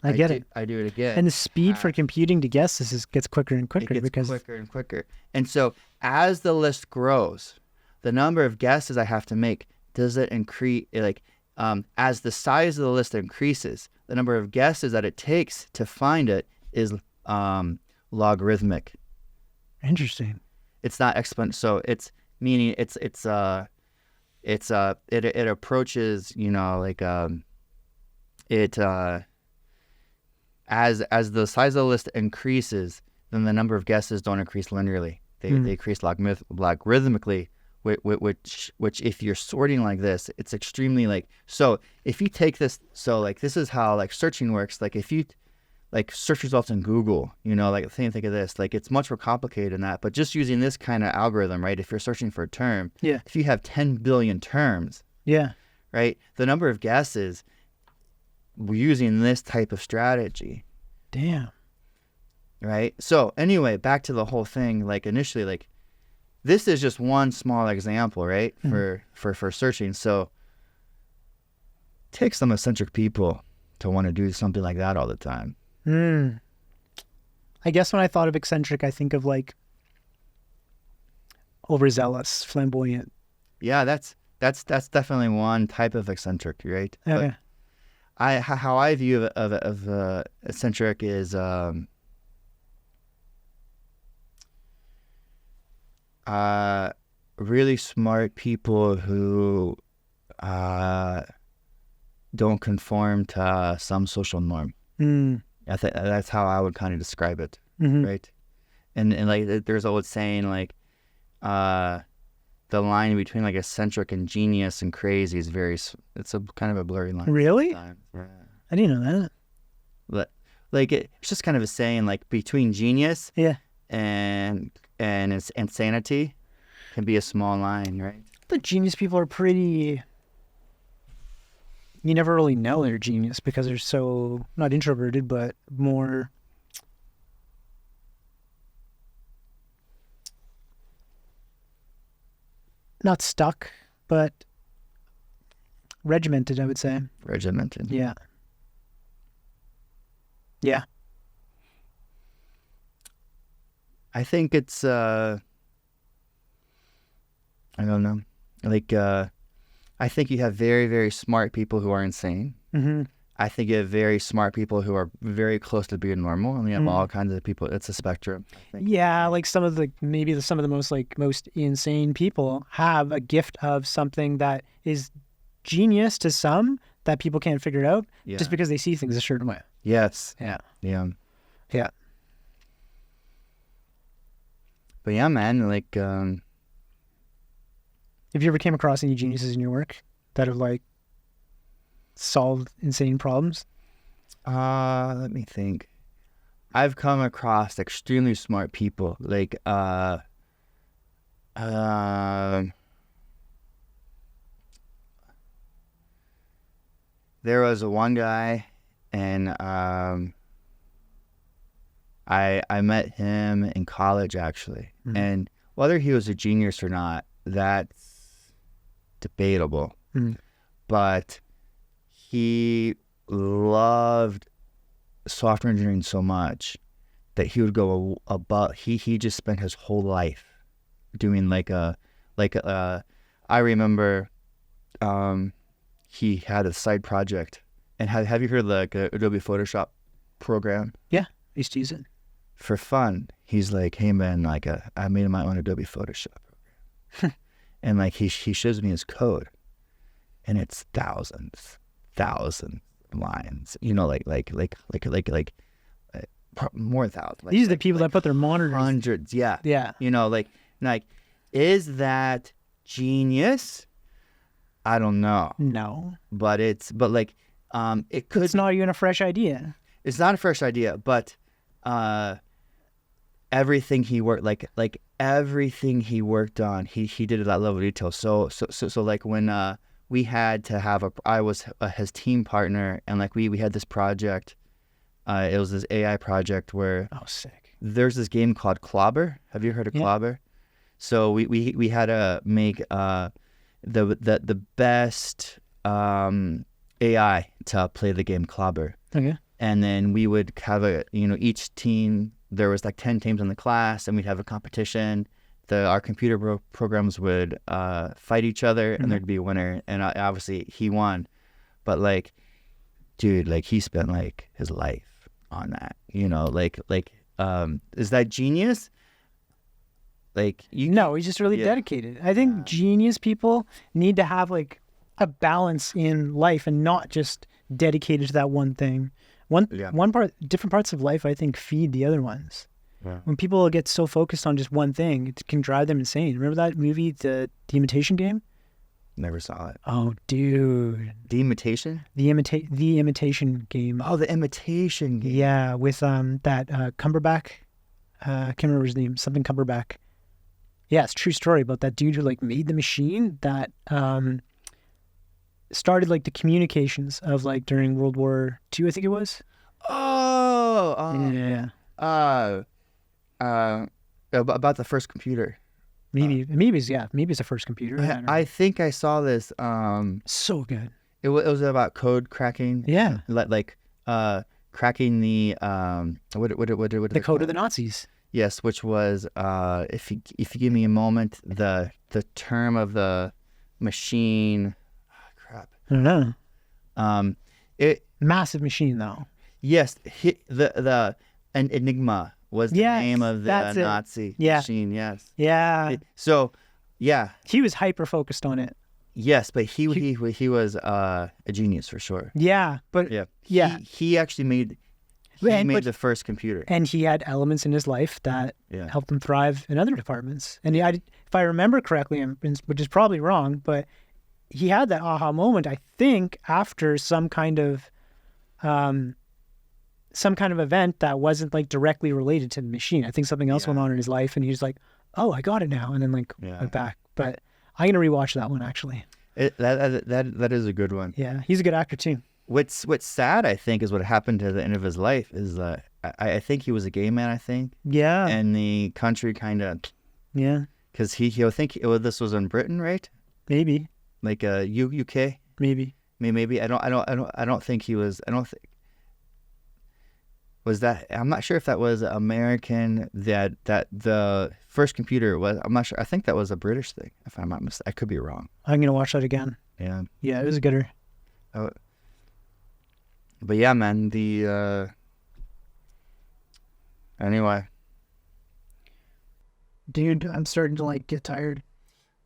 I get it. I do it again. And the speed for computing to guess this gets quicker and quicker. It gets quicker and quicker. And so as the list grows, the number of guesses I have to make, does it increase? As the size of the list increases, the number of guesses that it takes to find it is logarithmic. Interesting. It's not exponential. So it's meaning it approaches, you know, like as the size of the list increases, then the number of guesses don't increase linearly. They increase logarithmically, which if you're sorting like this, it's extremely so if you take this, so this is how searching works. If you search results in Google, you know, think of this, it's much more complicated than that. But just using this kind of algorithm, right? If you're searching for a term, if you have 10 billion terms, right, the number of guesses using this type of strategy. Damn. Right. So anyway, back to the whole thing. Initially, this is just one small example, right? For searching. So it takes some eccentric people to want to do something like that all the time. I guess when I thought of eccentric, I think of overzealous, flamboyant. Yeah, that's definitely one type of eccentric, right? Okay. But how I view of eccentric is really smart people who don't conform to some social norm. I think that's how I would kind of describe it, right? And there's always saying the line between eccentric and genius and crazy is it's a kind of a blurry line. Really? Yeah. I didn't know that. But it's just kind of a saying between genius and insanity can be a small line, right? The genius people are pretty. You never really know they're genius because they're so not introverted, but more. Not stuck, but regimented, I would say. Regimented. Yeah. Yeah. I think it's I don't know. I think you have very, very smart people who are insane. Mm-hmm. I think you have very smart people who are very close to being normal, and you have all kinds of people. It's a spectrum, I think. Yeah, like some of the most insane people have a gift of something that is genius to some that people can't figure out just because they see things a certain way. Yes. Yeah. Yeah. Yeah. But yeah, man, like, Have you ever came across any geniuses in your work that have like solved insane problems? let me think. I've come across extremely smart people, like, there was one guy, and I met him in college, actually. Mhm. And whether he was a genius or not, that's debatable. Mhm. But he loved software engineering so much that he would go above. He just spent his whole life doing I remember he had a side project. And have you heard of like a Adobe Photoshop program? Yeah, I used to use it. For fun, he's like, hey man, like I made my own Adobe Photoshop program. And like he shows me his code, and it's thousands lines, you know, like more than thousands. These are the people that put their monitors. Hundreds, yeah. Yeah. You know, like is that genius? I don't know. No. But it could. It's not even a fresh idea. It's not a fresh idea, but everything he worked everything he worked on, he did at that level of detail. So like when we had to have I was his team partner, and like we had this project. It was this AI project where Sick. There's this game called Clobber. Have you heard of Clobber? So we had to make the best AI to play the game Clobber. Okay. And then we would have each team, there was like 10 teams in the class, and we'd have a competition. Our computer programs would fight each other, and there'd be a winner. And obviously he won. But like, dude, like he spent like his life on that, is that genius? Like no, he's just really dedicated. I think genius people need to have like a balance in life and not just dedicated to that one thing. Different parts of life, I think, feed the other ones. Yeah. When people get so focused on just one thing, it can drive them insane. Remember that movie, The Imitation Game? Never saw it. Oh, dude. The Imitation? The Imitation Game. Oh, The Imitation Game. Yeah, with that Cumberbatch. I can't remember his name. Something Cumberbatch. Yeah, it's a true story about that dude who like made the machine that started like the communications of like during World War II, I think it was. About the first computer. Maybe it's the first computer. I think I saw this. So good. It was about code cracking. Yeah. Cracking the the code of the Nazis. Yes, which was if you give me a moment, the term of the machine. Crap. I don't know. It massive machine though. Yes, the Enigma was the name of the Nazi machine. Yes. Yeah. He was hyper focused on it. Yes, but he was a genius for sure. Yeah, but he actually made the first computer, and he had elements in his life that helped him thrive in other departments. And if I remember correctly, which is probably wrong, but he had that aha moment, I think, after some kind of event that wasn't like directly related to the machine. I think something else went on in his life, and he was like, "Oh, I got it now," and then went back. But I'm gonna rewatch that one actually. That is a good one. Yeah, he's a good actor too. What's sad, I think, is what happened to the end of his life is I think he was a gay man. I think. Yeah. And the country kind of. Yeah. Because this was in Britain, right? Maybe. Like UK. Maybe. Maybe I don't think he was. I don't think. Was that? I'm not sure if that was American. That the first computer was. I'm not sure. I think that was a British thing. If I'm not mistaken, I could be wrong. I'm gonna watch that again. Yeah. Yeah, it was a gooder. Oh, but yeah, man, anyway. Dude, I'm starting to like get tired.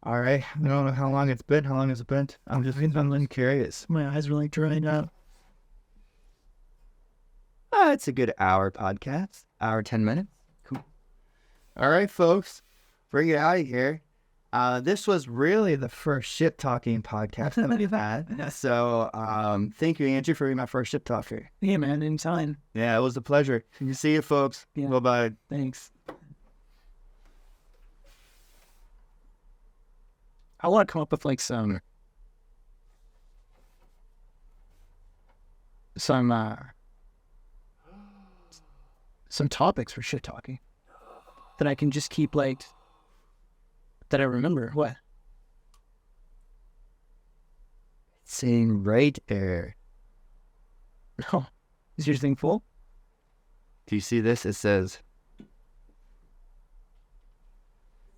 All right. I don't know how long it's been. How long has it been? I'm curious. My eyes are like drying out. It's a good hour podcast. Hour, 10 minutes. Cool. All right, folks. Bring it out of here. This was really the first shit talking podcast that we've had. So thank you, Andrew, for being my first shit talker. Yeah, man, anytime. Yeah, it was a pleasure. See you, folks. Yeah. Bye-bye. Thanks. I want to come up with like some topics for shit talking that I can just keep like that I remember. What? It's saying right there. Oh, is your thing full? Do you see this? It says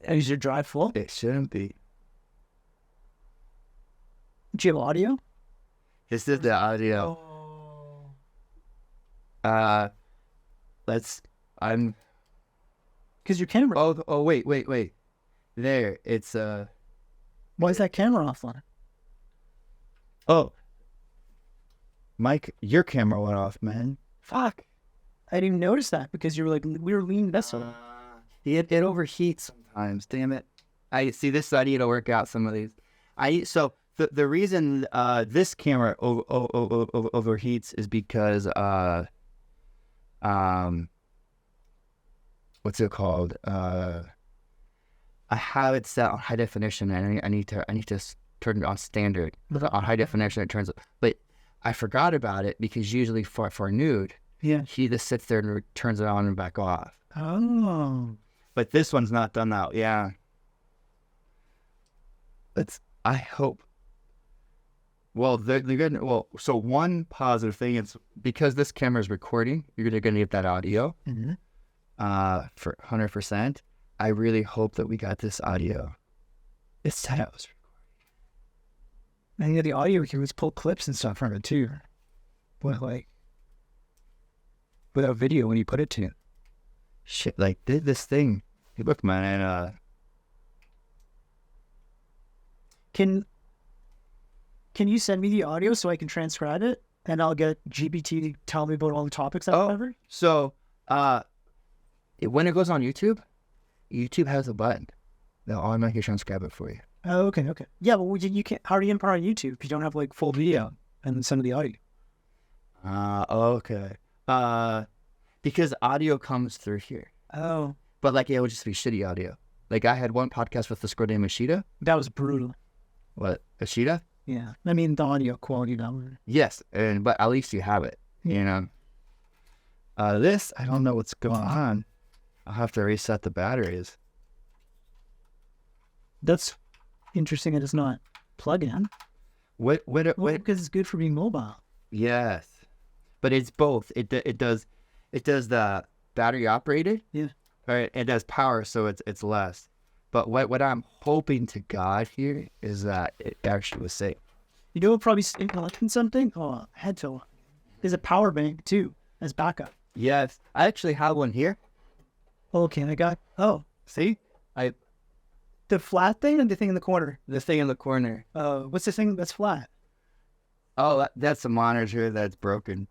Is your drive full? it shouldn't be. Do you have audio? This is the audio. Oh. I'm Because your camera. oh wait. There, it's Why is that camera offline? oh, Mike, your camera went off, man. Fuck. I didn't even notice that because you were like, we were leaning this way. It overheats sometimes. Damn it! I see this. I need to work out some of these. The reason this camera overheats is because what's it called? I have it set on high definition, and I need to turn it on standard. On high definition, it turns. But I forgot about it because usually for nude, Yeah. he just sits there and turns it on and back off. Oh. But this one's not done out. Yeah. I hope. Well, so one positive thing is because this camera is recording, you're going to get that audio Mm-hmm. for 100%. I really hope that we got this audio. It's sounds. And yeah, the audio we can just pull clips and stuff from it too. But like, without video when you put it to. Shit, like this thing. Hey, look, man, and Can you send me the audio so I can transcribe it and I'll get GPT to tell me about all the topics I've covered? So when it goes on YouTube, YouTube has a button that'll automatically transcribe it for you. Oh, okay. Yeah, but you can't. How do you import on YouTube if you don't have like full video and send the audio? Okay. Because audio comes through here, Oh, but like it would just be shitty audio. Like I had one podcast with this girl named Ashita. that was brutal. What, Ashita? Yeah, I mean the audio quality that one. Yes, but at least you have it. You know. This I don't know what's going on. I'll have to reset the batteries. That's interesting. It is not plug in. What? Because it's good for being mobile. Yes, but it's both. It does the battery operated. Yeah. Right. It does power, so it's less. But what I'm hoping to God here is that it actually was safe. You know what? Probably collecting something. Oh, head to. There's a power bank too as backup. Yes, I actually have one here. Okay, I got. Oh, See, the flat thing and the thing in the corner. the thing in the corner. What's the thing that's flat? Oh, that's a monitor that's broken.